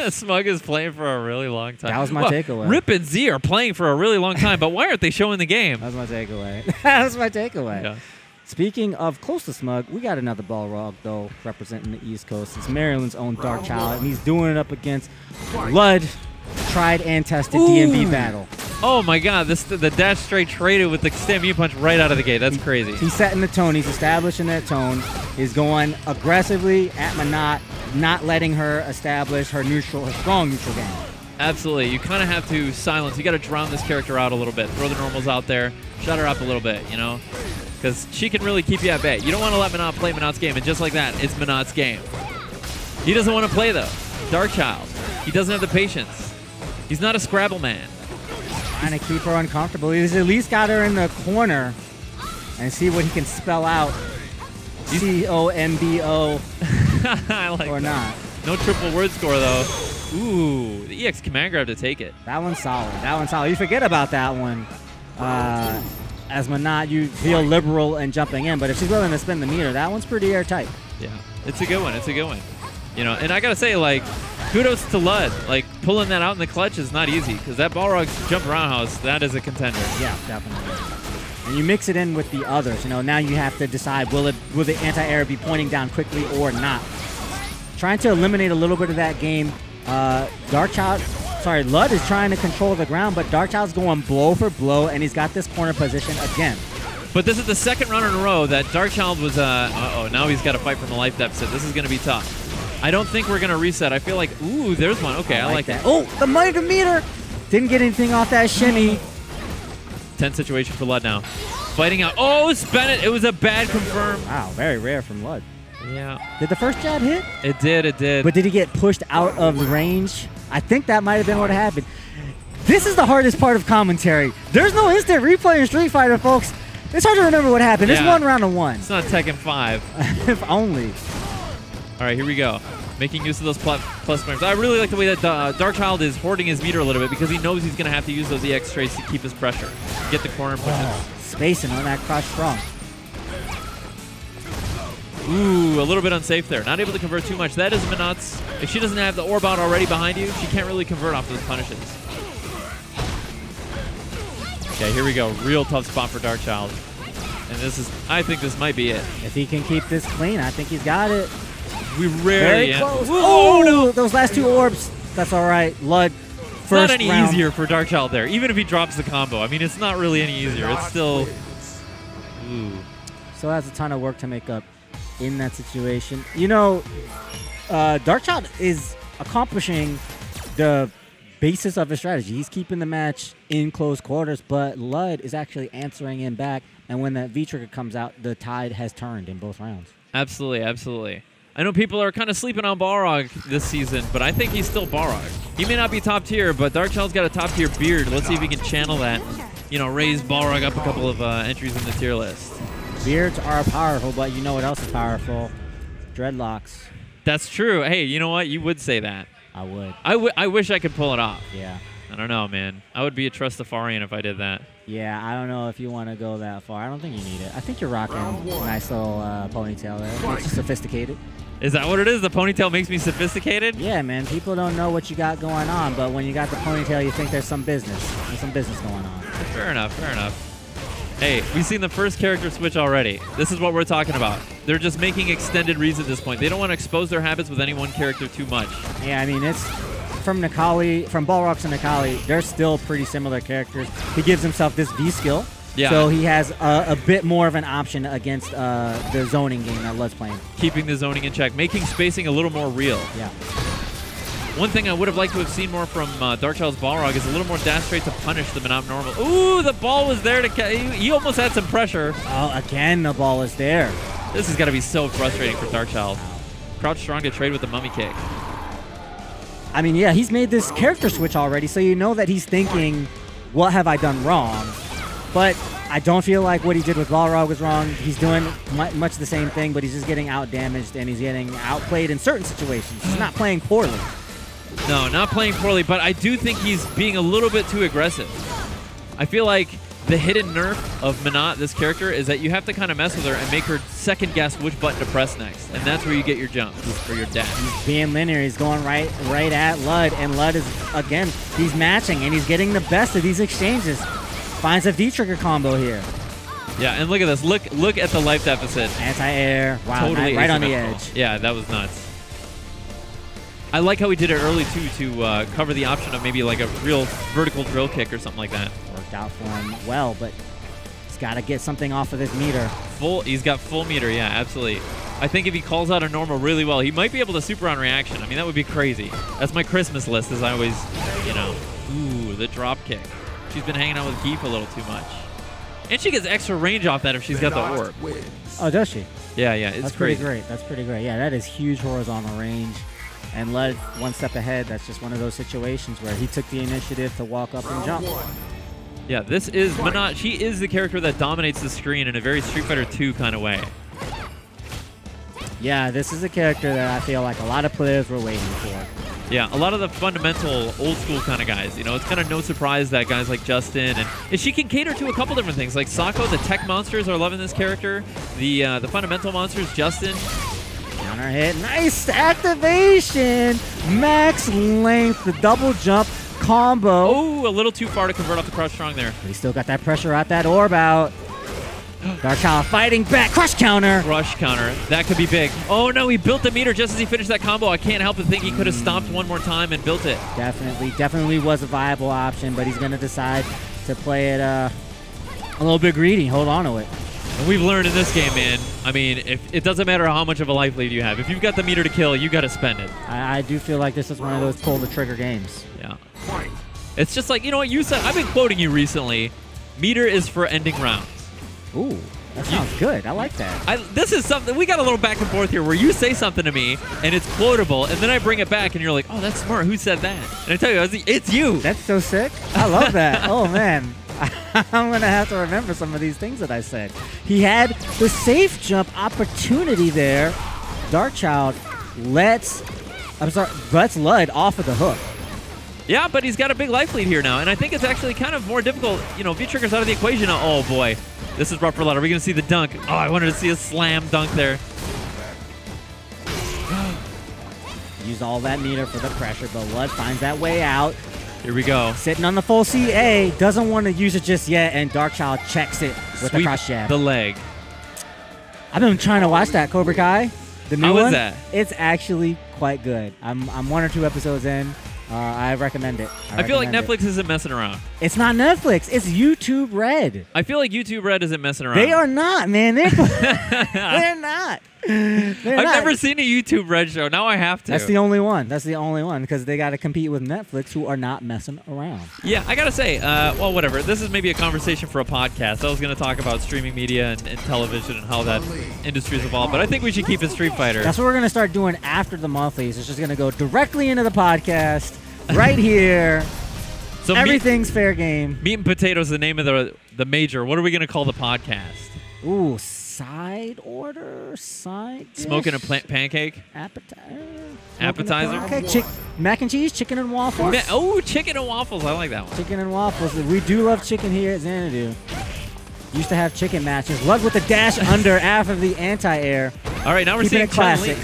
games. Smug is playing for a really long time. That was my takeaway. Rip and Z are playing for a really long time, but why aren't they showing the game? That was my takeaway. That was my takeaway. Yeah. Speaking of close to Smug, we got another Balrog, though, representing the East Coast. It's Maryland's own Darkchild, and he's doing it up against Lud, tried and tested DnB battle. Oh my God! The dash straight traded with the stampede punch right out of the gate. That's crazy. He's setting the tone. He's establishing that tone. He's going aggressively at Menat, not letting her establish her strong neutral game. Absolutely. You kind of have to silence. You got to drown this character out a little bit. Throw the normals out there. Shut her up a little bit. You know. Because she can really keep you at bay. You don't want to let Menat play Menat's game, and just like that, it's Menat's game. He doesn't want to play, though. Darkchild. He doesn't have the patience. He's not a Scrabble man. Trying to keep her uncomfortable. He's at least got her in the corner and see what he can spell out. C-O-M-B-O I like or that. not. No triple word score, though. Ooh, the EX command grab to take it. That one's solid. That one's solid. You forget about that one. As Menat, you feel liberal and jumping in, but if she's willing to spin the meter, that one's pretty airtight. Yeah, it's a good one. It's a good one. You know, and I gotta say, like, kudos to Lud. Like, pulling that out in the clutch is not easy, because that Balrog jump roundhouse, that is a contender. Yeah, definitely. And you mix it in with the others. You know, now you have to decide, will the anti-air be pointing down quickly or not? Trying to eliminate a little bit of that game. Lud is trying to control the ground, but Darkchild's going blow for blow, and he's got this corner position again. But this is the second round in a row that Darkchild was, now he's got to fight from a life deficit. This is going to be tough. I don't think we're going to reset. I feel like, ooh, there's one. Okay, I like that. Oh, the micrometer! Didn't get anything off that shimmy. Tense situation for Lud now. Fighting out. Oh, spin it. It was a bad confirm. Wow, very rare from Lud. Yeah. Did the first jab hit? It did, it did. But did he get pushed out of the range? I think that might have been what happened. This is the hardest part of commentary. There's no instant replay in Street Fighter, folks. It's hard to remember what happened. Yeah. It's 1 round of 1. It's not Tekken 5. If only. All right, here we go. Making use of those plus frames. I really like the way that Darkchild is hoarding his meter a little bit because he knows he's going to have to use those EX trades to keep his pressure. Get the corner pushes. Spacing on that crush strong. Ooh, a little bit unsafe there. Not able to convert too much. That is Menat's. If she doesn't have the orb out already behind you, she can't really convert off those punishes. Okay, here we go. Real tough spot for Darkchild. And this is, I think this might be it. If he can keep this clean, I think he's got it. We rarely. Very close. Oh, no. Those last 2 orbs. That's all right. Lud, it's not any round. easier for Darkchild there. Even if he drops the combo. I mean, it's not really any easier. It's still. Ooh. So that's a ton of work to make up in that situation. You know, Darkchild is accomplishing the basis of his strategy. He's keeping the match in close quarters, but Lud is actually answering him back. And when that V-trigger comes out, the tide has turned in both rounds. Absolutely, absolutely. I know people are kind of sleeping on Balrog this season, but I think he's still Balrog. He may not be top tier, but Darkchild's got a top tier beard. Let's see if he can channel that. You know, raise Balrog up a couple of entries in the tier list. Beards are powerful, but you know what else is powerful? Dreadlocks. That's true. Hey, you know what? You would say that. I would. I wish I could pull it off. Yeah. I don't know, man. I would be a Trustafarian if I did that. Yeah, I don't know if you want to go that far. I don't think you need it. I think you're rocking a nice little ponytail there. It's sophisticated. Is that what it is? The ponytail makes me sophisticated? Yeah, man. People don't know what you got going on, but when you got the ponytail, you think there's some business. There's some business going on. Fair enough, fair enough. Hey, we've seen the first character switch already. This is what we're talking about. They're just making extended reads at this point. They don't want to expose their habits with any one character too much. Yeah, I mean, it's from Necalli, from Balrog to Necalli, they're still pretty similar characters. He gives himself this V skill, so he has a bit more of an option against the zoning game that Lud's playing. Keeping the zoning in check, making spacing a little more real. Yeah. One thing I would have liked to have seen more from Darkchild's Balrog is a little more dash straight to punish the Menat normal. Ooh, the ball was there to he almost had some pressure. Oh, again, the ball is there. This has got to be so frustrating for Darkchild. Crouch strong to trade with the mummy kick. I mean, yeah, he's made this character switch already, so you know that he's thinking, what have I done wrong? But I don't feel like what he did with Balrog was wrong. He's doing much the same thing, but he's just getting out-damaged, and he's getting outplayed in certain situations. He's not playing poorly. No, not playing poorly, but I do think he's being a little bit too aggressive. I feel like The hidden nerf of Menat, this character, is that you have to kind of mess with her and make her second guess which button to press next, and that's where you get your jump or your dash. He's being linear. He's going right at Lud, and Lud is, again, he's matching, and he's getting the best of these exchanges. Finds a V-trigger combo here. Yeah, and look at this. Look at the life deficit. Anti-air. Wow, totally right on the edge. Yeah, that was nuts. I like how he did it early, too, to cover the option of maybe like a real vertical drill kick or something like that. Worked out for him well, but he's got to get something off of this meter. He's got full meter, yeah, absolutely. I think if he calls out a normal really well, he might be able to super on reaction. I mean, that would be crazy. That's my Christmas list, as I always, you know. Ooh, the drop kick. She's been hanging out with Geef a little too much. And she gets extra range off that if she's got the orb. Oh, does she? Yeah, yeah, it's That's crazy. pretty great. That's pretty great. Yeah, that is huge horizontal range. And Lud one step ahead. That's just one of those situations where he took the initiative to walk up and jump. Yeah, this is Menat. She is the character that dominates the screen in a very Street Fighter 2 kind of way. Yeah, this is a character that I feel like a lot of players were waiting for. Yeah, a lot of the fundamental old school kind of guys. You know, it's kind of no surprise that guys like Justin and she can cater to a couple different things. Like Sako, the tech monsters are loving this character. The fundamental monsters, Justin. Counter hit, nice activation. Max length, the double jump combo. Oh, a little too far to convert off the crush strong there. But he still got that pressure out, that orb out. Darkchild fighting back, crush counter. Crush counter, that could be big. Oh no, he built the meter just as he finished that combo. I can't help but think he could have stopped one more time and built it. Definitely was a viable option, but he's going to decide to play it a little bit greedy, hold on to it. And we've learned in this game, man, I mean, if it doesn't matter how much of a life lead you have. If you've got the meter to kill, you got to spend it. I do feel like this is one of those pull the trigger games. Yeah. It's just like, you know what you said? I've been quoting you recently. Meter is for ending rounds. Ooh, that sounds good. I like that. This is something, we got a little back and forth here where you say something to me and it's quotable, and then I bring it back and you're like, oh, that's smart. Who said that? And I tell you, it's you. That's so sick. I love that. Oh, man. I'm going to have to remember some of these things that I said. He had the safe jump opportunity there. Darkchild lets Lud off of the hook. Yeah, but he's got a big life lead here now, and I think it's actually kind of more difficult. You know, V-trigger's out of the equation now. Oh, boy. This is rough for Lud. Are we going to see the dunk? Oh, I wanted to see a slam dunk there. Use all that meter for the pressure, but Lud finds that way out. Here we go. Sitting on the full CA, doesn't want to use it just yet, and Darkchild checks it with the cross jab. The leg. I've been trying to watch that, Cobra Kai. The new one. How is that? It's actually quite good. I'm 1 or 2 episodes in. I recommend it. I feel like Netflix isn't messing around. It's not Netflix. It's YouTube Red. I feel like YouTube Red isn't messing around. They are not, man. They're not. I've never seen a YouTube Red show. Now I have to. That's the only one. That's the only one because they got to compete with Netflix, who are not messing around. Yeah, I got to say, well, whatever. This is maybe a conversation for a podcast. I was going to talk about streaming media and television and how that industry's evolved, but I think we should keep it Street Fighter. That's what we're going to start doing after the monthlies. It's just going to go directly into the podcast right here. So everything's fair game. Meat and Potatoes is the name of the major. What are we going to call the podcast? Ooh, side order? Side dish? Smoking a pancake? Appetizer? Okay, mac and cheese, chicken and waffles. Oh, chicken and waffles. I like that one. Chicken and waffles. We do love chicken here at Xanadu. Used to have chicken matches. Lug with the dash under after the anti-air. All right, now we're seeing classic.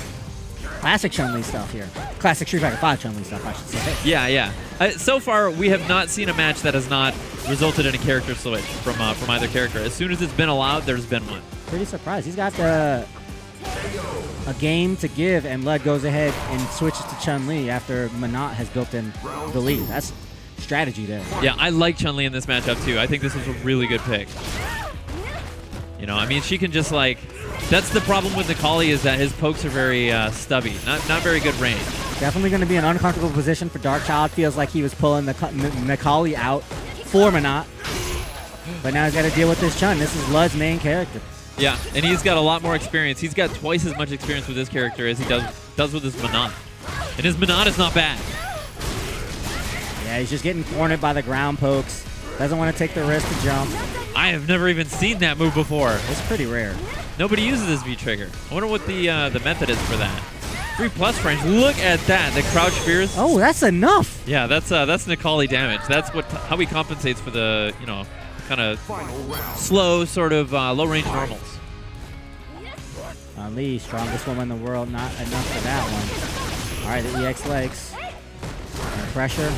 Classic Chun-Li stuff here. Classic Street Fighter 5 Chun-Li stuff, I should say. Yeah, yeah. So far, we have not seen a match that has not resulted in a character switch from either character. As soon as it's been allowed, there's been one. Pretty surprised. He's got a game to give, and Lud goes ahead and switches to Chun-Li after Menat has built in the lead. That's strategy there. Yeah, I like Chun-Li in this matchup, too. I think this was a really good pick. You know, I mean, she can just, like... That's the problem with Necalli, is that his pokes are very stubby. Not very good range. Definitely going to be an uncomfortable position for Darkchild. Feels like he was pulling Necalli out for Menat. But now he's got to deal with this Chun. This is Lud's main character. Yeah, and he's got a lot more experience. He's got twice as much experience with this character as he does with his Menat. And his Menat is not bad. Yeah, he's just getting cornered by the ground pokes. Doesn't want to take the risk to jump. I have never even seen that move before. It's pretty rare. Nobody uses this V-trigger. I wonder what the method is for that. 3+ range. Look at that. The crouch fears. Oh, that's enough. Yeah, that's Necalli damage. That's how he compensates for the kind of slow, sort of low-range normals. Lee, strongest woman in the world, not enough for that one. All right, the EX legs. Pressure.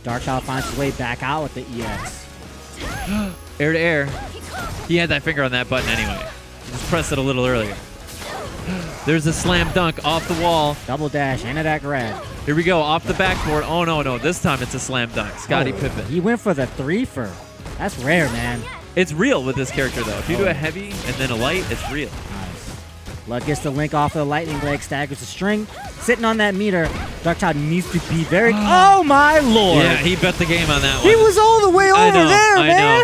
Darkchild finds his way back out with the EX. Air to air. He had that finger on that button anyway. Just pressed it a little earlier. There's a slam dunk off the wall. Double dash into that grab. Here we go, off the backboard. Oh, no. This time it's a slam dunk. Scottie Pippen. He went for the 3-fer. That's rare, man. It's real with this character, though. If you do a heavy and then a light, it's real. Nice. Lud gets the link off of the lightning leg, staggers the string. Sitting on that meter, Darkchild needs to be very... Oh, my lord. Yeah, he bet the game on that one. He was all the way over there, man.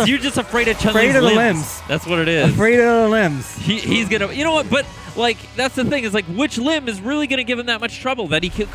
You're just afraid of Chun-Li's limbs. That's what it is. Afraid of the limbs. He's going to... You know what? But, like, that's the thing. Is like, which limb is really going to give him that much trouble that he could